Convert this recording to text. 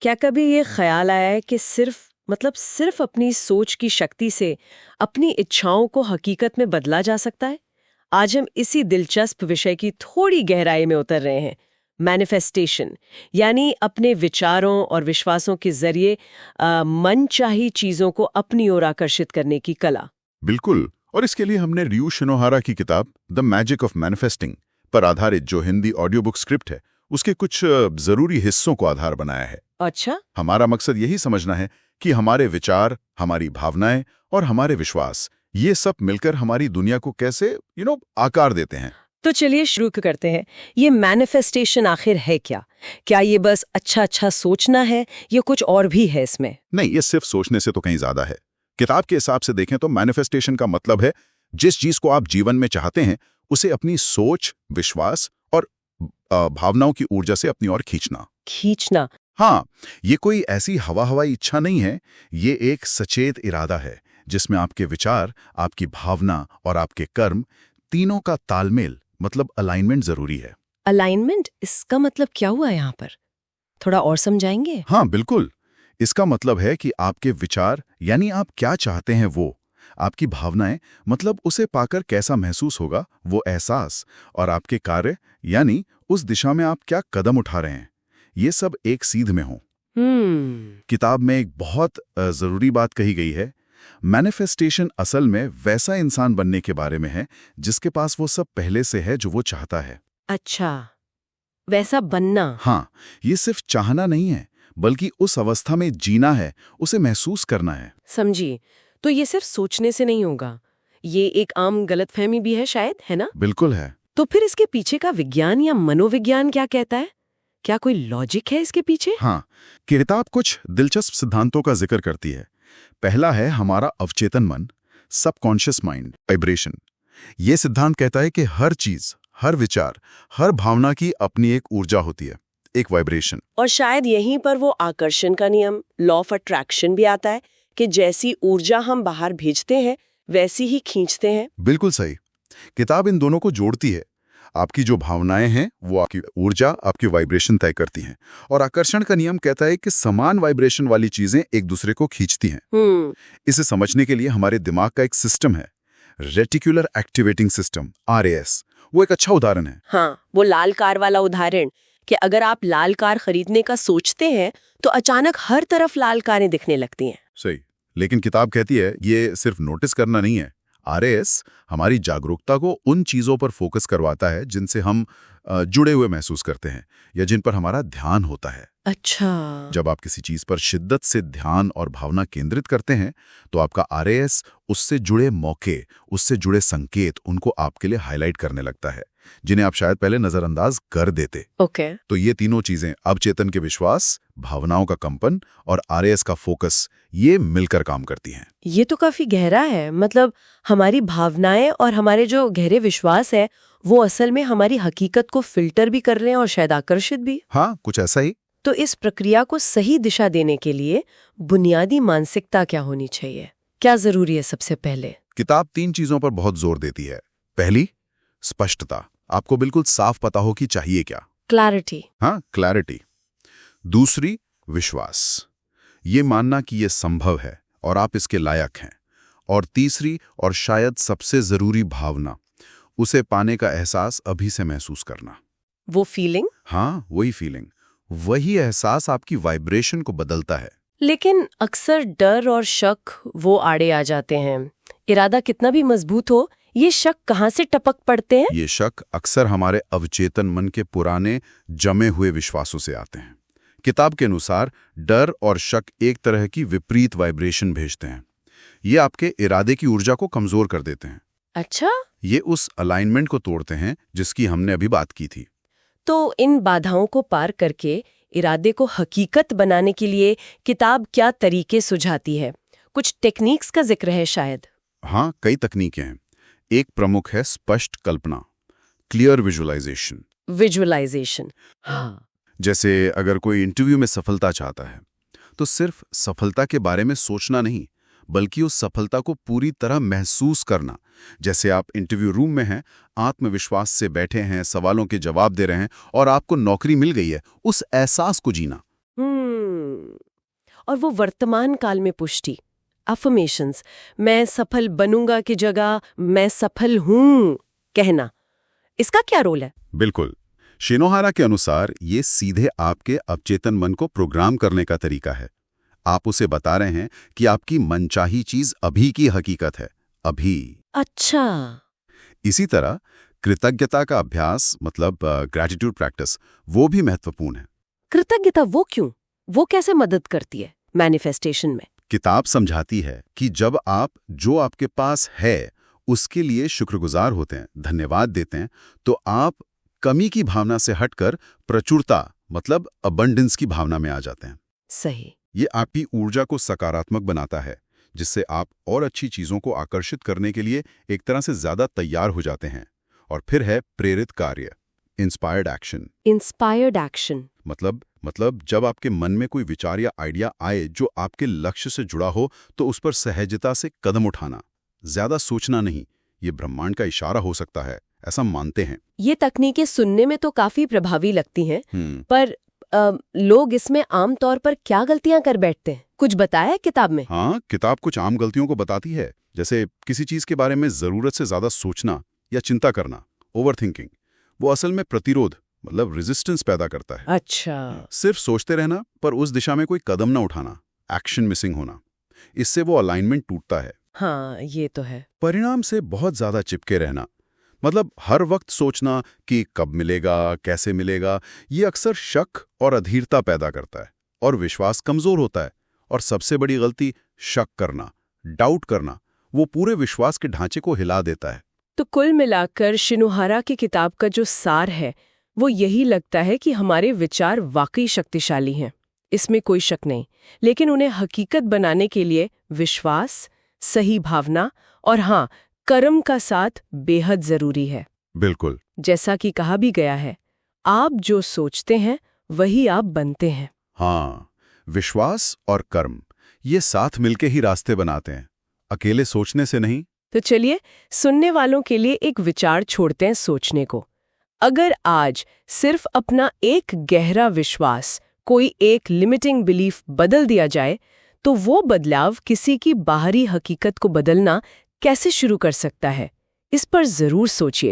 क्या कभी ये ख्याल आया है कि सिर्फ अपनी सोच की शक्ति से अपनी इच्छाओं को हकीकत में बदला जा सकता है? आज हम इसी दिलचस्प विषय की थोड़ी गहराई में उतर रहे हैं। मैनिफेस्टेशन, यानी अपने विचारों और विश्वासों के जरिए मनचाही चीजों को अपनी ओर आकर्षित करने की कला। बिल्कुल। और इसके लिए हमने रियू शिनोहारा की किताब द मैजिक ऑफ मैनिफेस्टिंग पर आधारित जो हिंदी ऑडियो बुक स्क्रिप्ट है, उसके कुछ जरूरी हिस्सों को आधार बनाया है। अच्छा। हमारा मकसद यही समझना है कि हमारे विचार, हमारी भावनाएं और हमारे विश्वास, ये सब मिलकर हमारी दुनिया को कैसे आकार देते हैं। तो चलिए शुरू करते हैं। ये मैनिफेस्टेशन आखिर है क्या? क्या ये बस अच्छा सोचना है या कुछ और भी है इसमें? नहीं, ये सिर्फ सोचने से तो कहीं ज्यादा है। किताब के हिसाब से देखें तो मैनिफेस्टेशन का मतलब है जिस चीज को आप जीवन में चाहते हैं उसे अपनी सोच, विश्वास और भावनाओं की ऊर्जा से अपनी ओर खींचना। हाँ, ये कोई ऐसी हवाई इच्छा नहीं है, ये एक सचेत इरादा है जिसमें आपके विचार, आपकी भावना और आपके कर्म तीनों का तालमेल, मतलब अलाइनमेंट जरूरी है। अलाइनमेंट, इसका मतलब क्या हुआ यहाँ पर? थोड़ा और समझाएंगे? हाँ बिल्कुल। इसका मतलब है कि आपके विचार, यानी आप क्या चाहते हैं वो, आपकी भावनाएं, मतलब उसे पाकर कैसा महसूस होगा वो एहसास, और आपके कार्य, यानी उस दिशा में आप क्या कदम उठा रहे हैं, ये सब एक सीध में हो। किताब में एक बहुत जरूरी बात कही गई है। मैनिफेस्टेशन असल में वैसा इंसान बनने के बारे में है जिसके पास वो सब पहले से है जो वो चाहता है। अच्छा, वैसा बनना। हाँ, ये सिर्फ चाहना नहीं है, बल्कि उस अवस्था में जीना है, उसे महसूस करना है। समझी। तो ये सिर्फ सोचने से नहीं होगा, ये एक आम गलतफहमी भी है शायद, है ना? बिल्कुल है। तो फिर इसके पीछे का विज्ञान या मनोविज्ञान क्या कहता है? क्या कोई लॉजिक है इसके पीछे? हाँ, किताब कुछ दिलचस्प सिद्धांतों का जिक्र करती है। पहला है हमारा अवचेतन मन, सबकॉन्शियस माइंड वाइब्रेशन। ये सिद्धांत कहता है कि हर चीज, हर विचार, हर भावना की अपनी एक ऊर्जा होती है, एक वाइब्रेशन। और शायद यहीं पर वो आकर्षण का नियम, लॉ ऑफ अट्रैक्शन भी आता है कि जैसी ऊर्जा हम बाहर भेजते हैं वैसी ही खींचते हैं। बिल्कुल सही। किताब इन दोनों को जोड़ती है। आपकी जो भावनाएं हैं वो आपकी ऊर्जा, आपकी वाइब्रेशन तय करती हैं, और आकर्षण का नियम कहता है कि समान वाइब्रेशन वाली चीजें एक दूसरे को खींचती हैं। इसे समझने के लिए हमारे दिमाग का एक सिस्टम है, रेटिकुलर एक्टिवेटिंग सिस्टम, RAS, वो एक अच्छा उदाहरण है। हाँ, वो लाल कार वाला उदाहरण कि अगर आप लाल कार खरीदने का सोचते हैं तो अचानक हर तरफ लाल कारें दिखने लगती हैं। सही। लेकिन किताब कहती है ये सिर्फ नोटिस करना नहीं है। RAS हमारी जागरूकता को उन चीजों पर फोकस करवाता है जिनसे हम जुड़े हुए महसूस करते हैं या जिन पर हमारा ध्यान होता है। अच्छा। जब आप किसी चीज पर शिद्दत से ध्यान और भावना केंद्रित करते हैं तो आपका RAS उससे जुड़े मौके, उससे जुड़े संकेत, उनको आपके लिए हाईलाइट करने लगता है जिन्हें आप शायद पहले नजरअंदाज कर देते। ओके। तो ये तीनों चीजें, अवचेतन के विश्वास, भावनाओं का कंपन और RAS का फोकस, ये मिलकर काम करती हैं। ये तो काफी गहरा है। मतलब हमारी भावनाएं और हमारे जो गहरे विश्वास है वो असल में हमारी हकीकत को फिल्टर भी कर रहे हैं और शायद आकर्षित भी। हाँ, कुछ ऐसा ही। तो इस प्रक्रिया को सही दिशा देने के लिए बुनियादी मानसिकता क्या होनी चाहिए? क्या जरूरी है सबसे पहले? किताब 3 चीजों पर बहुत जोर देती है। पहली, स्पष्टता, आपको बिल्कुल साफ पता हो कि चाहिए क्या। क्लैरिटी। हाँ, क्लैरिटी। दूसरी, विश्वास, ये मानना कि ये संभव है और आप इसके लायक हैं। और तीसरी और शायद सबसे जरूरी, भावना, उसे पाने का एहसास अभी से महसूस करना। वो फीलिंग? हाँ, वही फीलिंग, वही एहसास आपकी वाइब्रेशन को बदलता है। लेकिन अक्सर डर और शक वो आड़े आ जाते हैं। इरादा कितना भी मजबूत हो, ये शक कहाँ से टपक पड़ते हैं? ये शक अक्सर हमारे अवचेतन मन के पुराने जमे हुए विश्वासों से आते हैं। किताब के अनुसार डर और शक एक तरह की विपरीत वाइब्रेशन भेजते हैं। ये आपके इरादे की ऊर्जा को कमजोर कर देते हैं। अच्छा। ये उस अलाइनमेंट को तोड़ते हैं जिसकी हमने अभी बात की थी। तो इन बाधाओं को पार करके इरादे को हकीकत बनाने के लिए किताब क्या तरीके सुझाती है? कुछ टेक्निक्स का जिक्र है शायद? हाँ, कई तकनीकें हैं। एक प्रमुख है स्पष्ट कल्पना, क्लियर विजुअलाइजेशन। विजुअलाइजेशन, हाँ। जैसे अगर कोई इंटरव्यू में सफलता चाहता है तो सिर्फ सफलता के बारे में सोचना नहीं, बल्कि उस सफलता को पूरी तरह महसूस करना। जैसे आप इंटरव्यू रूम में हैं, आत्मविश्वास से बैठे हैं, सवालों के जवाब दे रहे हैं और आपको नौकरी मिल गई है, उस एहसास को जीना। और वो वर्तमान काल में पुष्टि, अफर्मेशंस, मैं सफल बनूंगा की जगह मैं सफल हूं कहना, इसका क्या रोल है? बिल्कुल। शिनोहारा के अनुसार ये सीधे आपके अवचेतन मन को प्रोग्राम करने का तरीका है। आप उसे बता रहे हैं कि आपकी मनचाही चीज अभी की हकीकत है, अभी। अच्छा। इसी तरह कृतज्ञता का अभ्यास मतलब ग्रेटिट्यूड प्रैक्टिस वो भी महत्वपूर्ण है। कृतज्ञता वो क्यों? वो कैसे मदद करती है मैनिफेस्टेशन में? किताब समझाती है कि जब आप जो आपके पास है उसके लिए शुक्रगुजार होते हैं, धन्यवाद देते हैं, तो आप कमी की भावना से हटकर प्रचुरता मतलब अबंडेंस की भावना में आ जाते हैं। सही। ये आपकी ऊर्जा को सकारात्मक बनाता है, जिससे आप और अच्छी चीजों को आकर्षित करने के लिए एक तरह से ज्यादा तैयार हो जाते हैं। और फिर है प्रेरित कार्य, इंस्पायर्ड एक्शन। इंस्पायर्ड एक्शन मतलब जब आपके मन में कोई विचार या आइडिया आए जो आपके लक्ष्य से जुड़ा हो, तो उस पर सहजता से कदम उठाना, ज्यादा सोचना नहीं। ये ब्रह्मांड का इशारा हो सकता है, ऐसा मानते हैं। ये तकनीकें सुनने में तो काफी प्रभावी लगती हैं, पर लोग इसमें आमतौर पर क्या गलतियां कर बैठते हैं? कुछ बताया है किताब में? हाँ, किताब कुछ आम गलतियों को बताती है, जैसे किसी चीज के बारे में जरूरत से ज्यादा सोचना या चिंता करना, ओवरथिंकिंग। वो असल में प्रतिरोध मतलब रेजिस्टेंस पैदा करता है। अच्छा। सिर्फ सोचते रहना पर उस दिशा में कोई कदम ना उठाना, एक्शन मिसिंग होना, इससे वो अलाइनमेंट टूटता है। हाँ, ये तो है। परिणाम से बहुत ज्यादा चिपके रहना, मतलब हर वक्त सोचना कि कब मिलेगा, कैसे मिलेगा, ये अक्सर शक और अधीरता पैदा करता है और विश्वास कमजोर होता है। और सबसे बड़ी गलती शक करना, डाउट करना, वो पूरे विश्वास के ढांचे को हिला देता है। तो कुल मिलाकर शिनोहारा की किताब का जो सार है वो यही लगता है कि हमारे विचार वाकई शक्तिशाली हैं, इसमें कोई शक नहीं, लेकिन उन्हें हकीकत बनाने के लिए विश्वास, सही भावना और हाँ, कर्म का साथ बेहद जरूरी है। बिल्कुल। जैसा कि कहा भी गया है, आप जो सोचते हैं वही आप बनते हैं। हाँ, विश्वास और कर्म ये साथ मिलके ही रास्ते बनाते हैं, अकेले सोचने से नहीं। तो चलिए सुनने वालों के लिए एक विचार छोड़ते हैं सोचने को। अगर आज सिर्फ अपना एक गहरा विश्वास, कोई एक लिमिटिंग बिलीफ बदल दिया जाए, तो वो बदलाव किसी की बाहरी हकीकत को बदलना कैसे शुरू कर सकता है? इस पर जरूर सोचिएगा।